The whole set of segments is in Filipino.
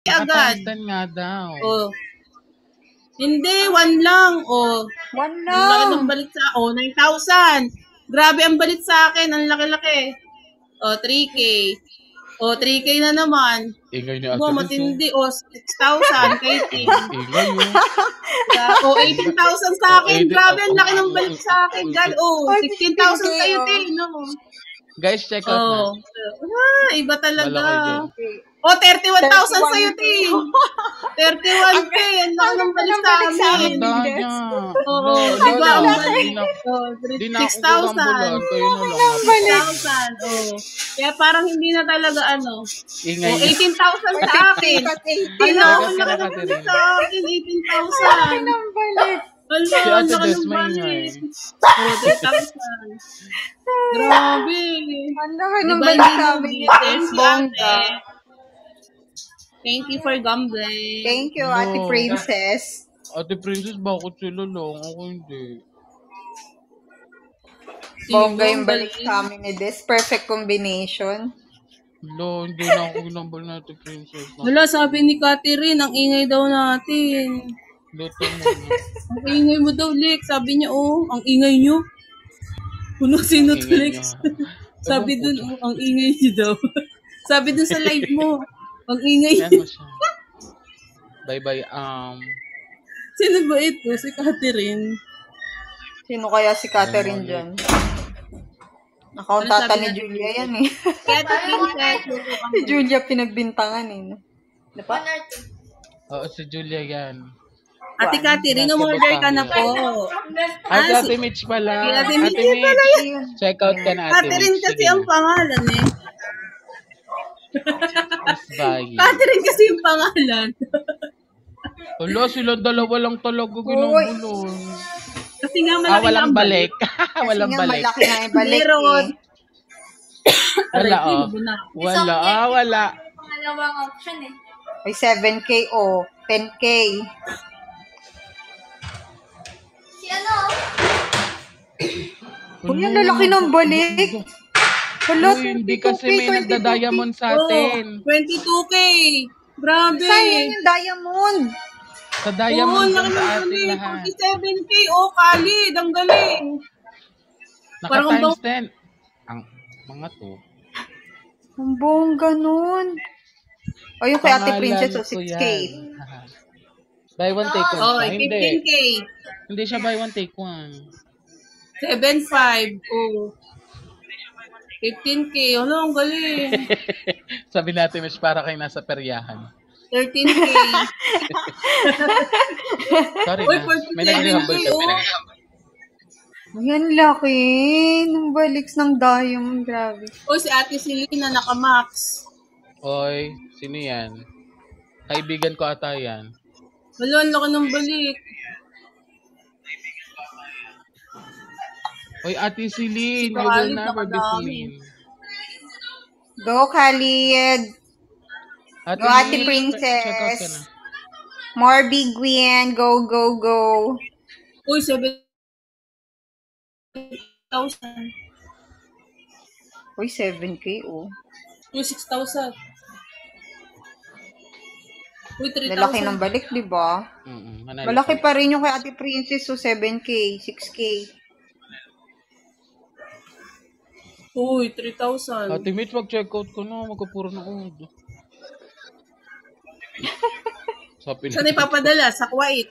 agad. Nakatimes 10 nga daw. Oh. Hindi, 1 lang. Oh. 1 Ang laki lang. ng balit sa 9,000. Grabe ang balit sa akin. Ang laki-laki. Oh, 3K. Oh, 3K na naman. Ingay ni Bo, Ate matindi. Oh, 6,000 kay Tim. Ingay yun. Oh, 18,000 sa akin. Grabe, ang laki ng balik sa akin. God, oh, 16,000 sa'yo, Tim. No? Guys, check out na. Iba talaga. Malaki Oh, 31,000 sa'yo, Tim. 31K. Ang laki ng balik sa amin. Oo, di ba? Di na ako kulang 6,000. Oh. Kaya parang hindi na talaga ano. Ingay. 18,000 sa akin. Ano, ang laki ng balik sa akin. 18,000. Ang balik. Wala, Si ang Ate laki Des ng may balik. ingay. 30,000. Grabe. Ang laki ng Diba balik hindi sa mo amin. bilis, Bongga. ate? Thank you for gambling. Thank you, No. Ate Princess. Ate Princess, bakit sila lang? Ako hindi. Bongga yung balik sa amin ni Des. Perfect combination. Lo, hindi na ako ginambal na Ate Princess. Wala, sabi ni Catherine, ang ingay daw natin. Luto mo na. Ang ingay mo daw, Lex. Sabi niya, oh, ang ingay niyo. Puno sino to, Ingay Lex? niya. Sabi dun, oh, ang ingay niyo daw. Sabi dun sa live mo, ang ingay Yan niyo. mo siya. Bye-bye. Sino ba ito? Si Catherine. Sino kaya si Catherine dyan? Nakauntata ni Julia yan eh. Kaya Princess. Si Julia pinagbintangan eh. Diba? Oo, si Julia yan. Ate Catherine, umorder ka na po. Ate Mitch pala. Ate Ate Mitch pala Mitch. Check out ka na, Ate Mitch. Catherine kasi ang pangalan eh. Bye. Catherine kasi yung pangalan. Wala, silang dalawa lang talaga ginambulon. Kasi nga malaki Walang ang balik. Kasi Walang nga balik. malaki na yung balik Meron. eh. Wala, oh. Wala. Pangalawang option eh. Ay, 7K o 10K. Si ano? Uy, ang lalaki ng balik. Hala, Uy, hindi kasi may nagda-diamond sa atin. 22K. Grabe. Sayang yung diamond. Sa diamond lang sa laki atin ng lahat. 47K. Oh, Khalid. Ang galing. Parang Naka-times 10. Ang mga to. Ang bongga nun. O, yung kay Ate Princess, o 6K. Buy one, take one. Oh, Hindi. 15K. Hindi siya buy one, take one. 7.5. Oh. 15K. Ano, ang galing. Sabi natin, Miss, para kayo nasa peryahan. 13K. Sorry Uy, na. May nag-rehambol 47K. ka. Oh. Ayan, laki. Nung baliks ng diamond. Grabe. Oh, si Ate Selena naka-max. Oy, sino yan? Kaibigan ko ata yan. Wala, ang laki ng balik. Oy, Ate Celine, you will Khalid, never be nakadami. seen. Go, Khalid. Go, Ate Mitch, check out ka na. Princess. More big win. Go, go, go. Uy, 7,000. Uy, 7K, oh. Uy, 6,000. Uy, 3,000. Lalaki ng balik, di ba? Manalo Malaki ka. pa rin yung kay Ate Princess, so 7K, 6K. Uy, 3,000. Ate Mitch, mag-check out ko na. Magkapuro na old. Sabi Saan ipapadala? Sa Kuwait.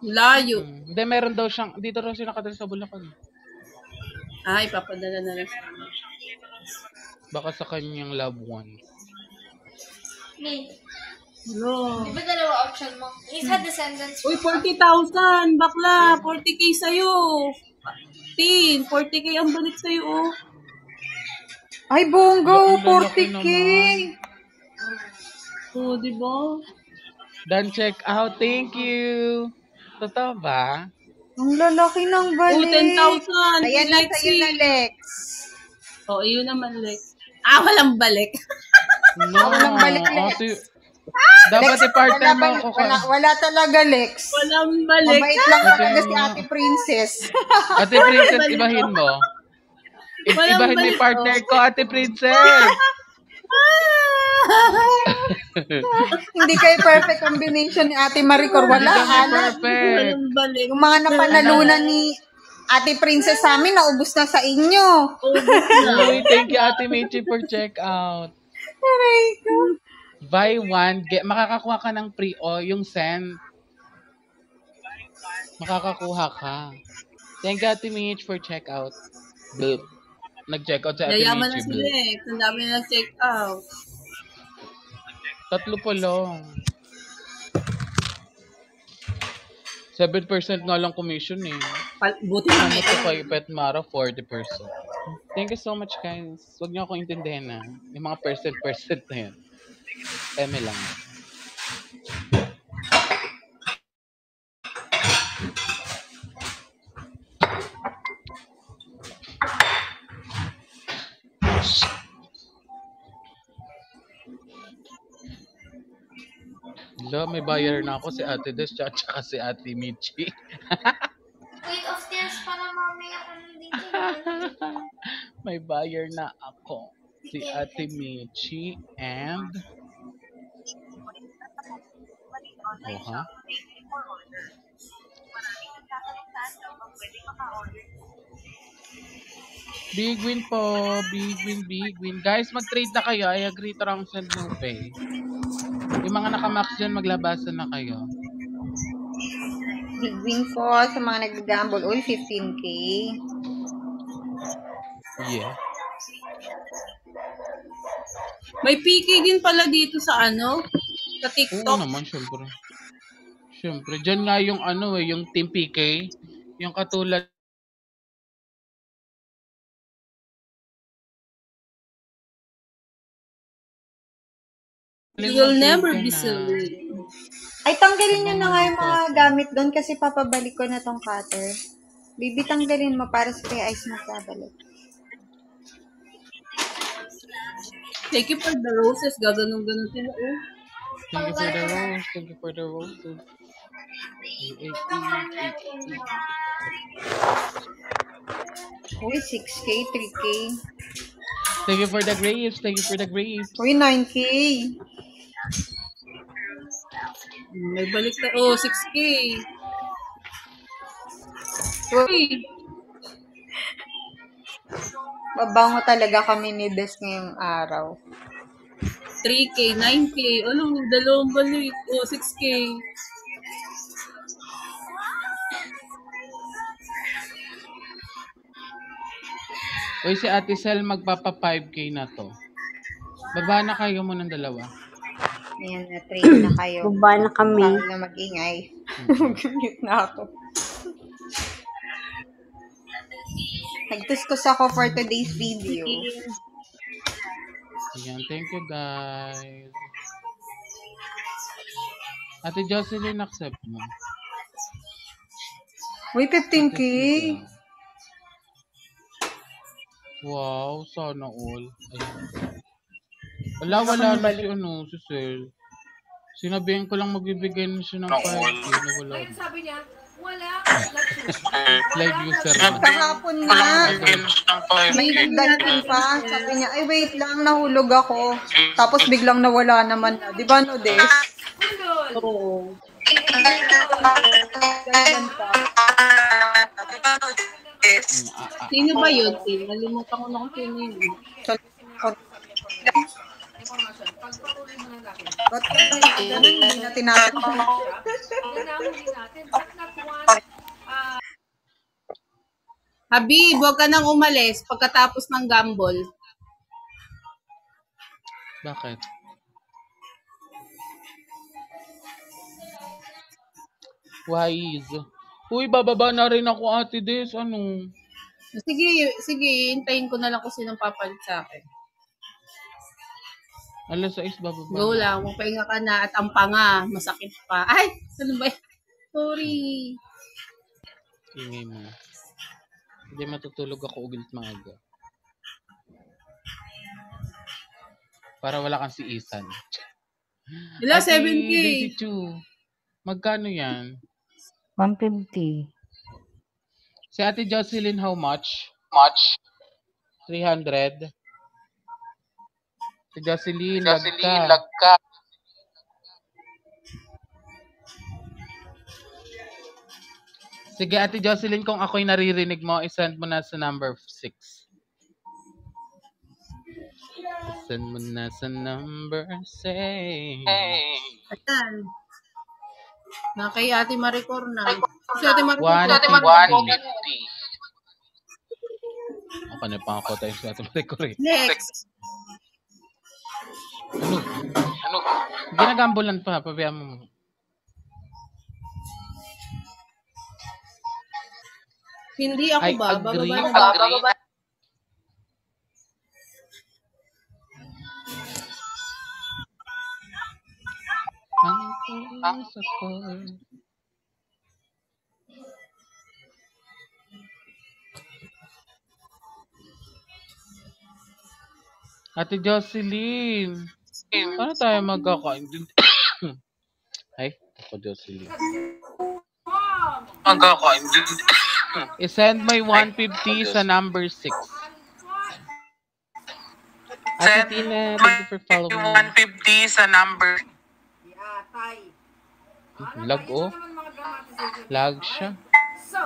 Layo. Hindi, meron daw siyang, dito raw siya nakadala sa Bulacan. Ipapadala na lang. Baka sa kanyang loved one. May. Hello. Di ba dalawa option mo? Isa descendants. Uy, 40,000. Bakla, 40K sa'yo. 40K ang balik sa'yo, oh. Ay, bongga, Ang lalaki 40K. Oh, di ba? Done check out. Thank you. Totoo ba? Ang lalaki ng Oh, balik. 10,000. Ayan na, sa'yo na, Lex. Oh, iyon naman, Lex. Walang balik. No. Walang balik, Lex. Dapat i-partner mo ako. Wala talaga, Lex. Walang balik. Mabait lang talaga si Ate Princess. Ate Princess, ibahin mo. Walang Ibahin mo balik, yung partner ko, Ate Princess. Hindi kayo perfect combination ni Ate Maricor. Wala, Hindi kami alat. perfect. Walang balik. Yung mga napanalunan ni Ate Princess sa amin, naubos na sa inyo. Uy, thank you Ate Michi for check out. Aray ko. Buy one, makakakuha ka ng free o yung send. Makakakuha ka. Thank you Ate Mitch for check out. Boop. Nag-check out si Ate Yayaman na Michi. sila eh. Ang dami na nag-check out. 3 pa lang. 7% nga lang commission eh. Buti na Ano to kay Pet Mara, 40%. Thank you so much guys. Huwag niyo akong intindihin na. Yung mga percent na yan. Eme lang. Hello, may buyer na ako si Ate Des at saka si Ate Michi. Wait, of tears para mamaya ka nandito. May buyer na ako. Si Ate Michi and... Oh, ha? Big win po. Big win. Guys, mag-trade na kayo. I agree to wrong send no pay. Yung mga nakamax dyan, maglabasan na kayo. Big win po sa mga nag-gamble. Uy, 15K. Yeah. May PK din pala dito sa ano? Sa Oo TikTok. naman, syempre. Syempre. Dyan nga yung ano yung Team PK. Yung katulad You will never be silly. Ay, tanggalin nyo na nga yung mga gamit doon kasi papabalik ko na tong cutter. Baby, tanggalin mo para sa kay Ice magkabalik. Thank you for the roses. Gaganong-ganon sila. Oh. Thank you for the rose. Thank you for the roses. Uy, 6K, 3K. Thank you for the grapes. Thank you for the grapes. Uy, 9K. May balik tayo. Oh, 6K. Uy, mabango talaga kami ni Des ngayong araw. 3K, 9K. Ano, dalawang balik. Oh, 6K. Uy, si Ate Sel magpapa 5K na to. Baba na kayo mo ng dalawa. Ayan, na-trade na kayo. Baba na kami. Bawal na mag-ingay. Mag-mute na ako. Nag-tustos ako for today's video. Ayan, thank you guys. Ate Jocelyn, accept mo. Uy, 15K. Wow, sana all. Ayan. Wala na si si Sel. Sinabihan ko lang magbibigay na siya ng 5K na wala. Ayun sabi niya, wala. Live user na. Kahapon na. May nagdating pa. Sabi niya, ay wait lang, nahulog ako. Tapos biglang nawala naman na. Di ba, no, Des? Oo. Ganyan pa. Sino ba yun? Nalimutan ko na kung sino yun. Ba't kaya ganun, hindi na tinatanong. Habib, huwag ka nang umalis pagkatapos ng gamble. Bakit? Wise. Uy, bababa na rin ako, Ate Des. Ano? Sige, hintayin ko na lang kung sinong papalit sa akin. Alas 6, bababa. Go lang, magpahinga ka na at ang panga, masakit pa. Ay, ano ba yan? Sorry. Ingay mo. Hindi matutulog ako ulit maaga. Para wala kang si Isan. Wala, Ate 7K. Daisy Chu, magkano yan? 150. Si Ate Jocelyn, how much? 300. Si Jocelyn, lagka. Sige, Ate Jocelyn, kung ako'y naririnig mo, isend mo na sa number 6. Isend mo na sa number 6. Ayan. Na kay Ate Maricor na. Si Ate Maricor. 150. Ako na pang ako tayo sa Ate Maricor. Next. Ano? Ginagambulan pa, pabayaan mo. Hindi ako I ba? agree. Bababa na. Ang puso ko. Ate Jocelyn, paano tayo magkakaintindi? Ay, ako Jocelyn. Magkakaintindi. I-send my 150 sa number 6. Ate Tina, thank you for following. 150 sa number. Lag oh. Lag siya. So,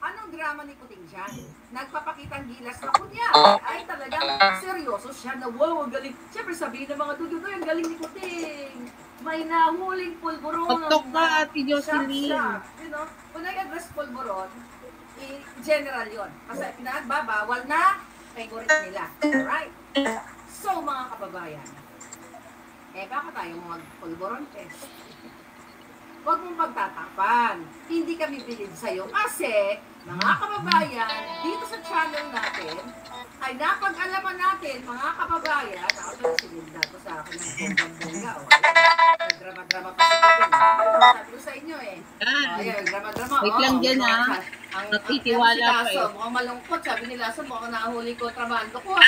anong drama ni Kuting dyan? Nagpapakitang gilas na kunya. Ay talagang seryoso siya na wow, ang galing. Siyempre sabihin ng mga dududo, ang galing ni Kuting. May nahuling pulburon. Patok ka, Ate Jocelyn. You know, kung nag-address pulburon, general yon. Kasi pinagbabawal na favorite nila. Alright? So, mga kababayan, bakit tayo mag-pulburon test? Huwag mong pagtatapan. Hindi kami bilid sa'yo kasi, mga kababayan, dito sa channel natin, ay napag-alaman natin, mga kababayan, ako na sinunod ko sa akin ng bonggang-bongga. Nagdrama-drama pa si Kuting. Sabi ko sa inyo eh. Ayan, drama-drama. Wait lang dyan ha. Nagtitiwala pa eh. Mukhang malungkot. Sabi nila, mukhang nahuli ko trabando ko.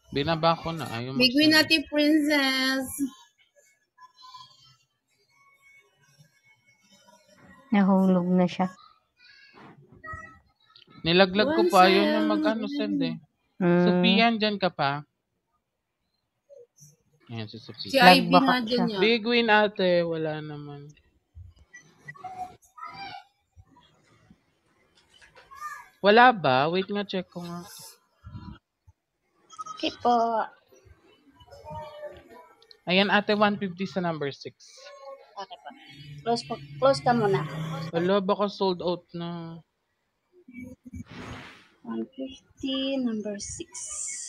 Binaba ko na. Ayaw Bigwin natin, princess. Nahulog na siya. Nilaglag ko pa. Ayaw na mag-ano send eh. Sophia, dyan ka pa. Ayan si Sophia. Si Ivy Nagbaka nga dyan siya. niya. Big win ate. Wala naman. Wala ba? Wait nga, check ko nga. Okay po. Ayan ate, 150 sa number 6. Okay po. Close ka muna. Wala, baka sold out na. 150, number 6.